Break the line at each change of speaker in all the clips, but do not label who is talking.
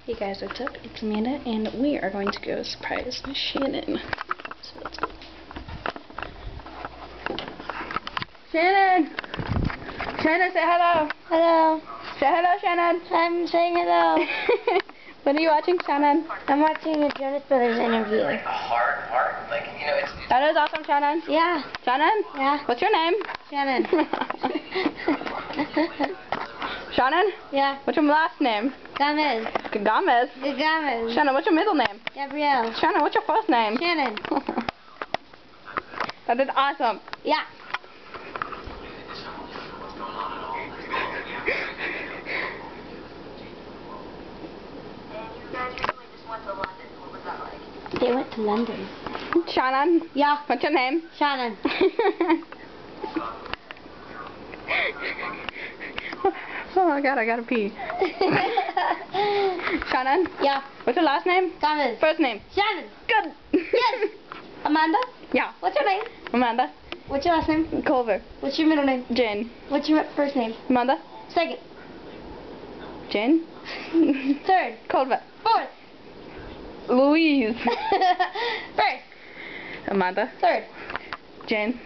Hey guys, what's up? It's Amanda, and we are going to go surprise Shannon. So let's go. Shannon! Shannon, say hello!
Hello.
Say hello, Shannon!
I'm saying hello.
What are you watching, Shannon?
I'm watching a Jonas Brothers interview.
That is awesome, Shannon.
Yeah.
Shannon?
Yeah.
What's your name?
Shannon.
Shannon?
Yeah.
What's your last name?
Gomez.
Gomez.
Gomez.
Shannon, what's your middle name?
Gabrielle.
Shannon, what's your first name?
Shannon.
That is awesome.
Yeah. They went to London.
Shannon?
Yeah.
What's your name?
Shannon.
Oh my god, I gotta pee. Shannon?
Yeah.
What's your last name?
Gomez.
First name?
Shannon.
Good.
Yes. Amanda?
Yeah.
What's your name?
Amanda?
What's your last name?
Culver.
What's your middle name?
Jane.
What's your first name?
Amanda?
Second.
Jane?
Third.
Culver.
Fourth.
Louise.
First.
Amanda?
Third.
Jane?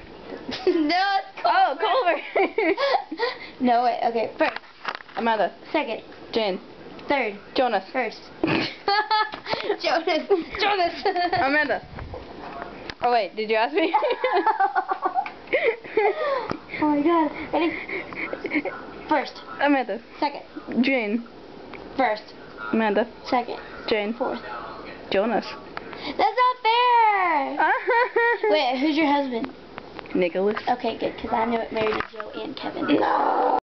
No, it's Culver.
Oh, Culver.
No, wait. Okay. First.
Amanda?
Second.
Jane?
Third.
Jonas?
First. Jonas. Jonas.
Amanda? Oh wait, did you ask me?
Oh my god. Ready? First.
Amanda?
Second.
Jane?
First.
Amanda?
Second.
Jane?
Fourth.
Jonas?
That's not fair! Wait, who's your husband?
Nicholas?
Okay, good, because I'm married to Joe and Kevin.
No!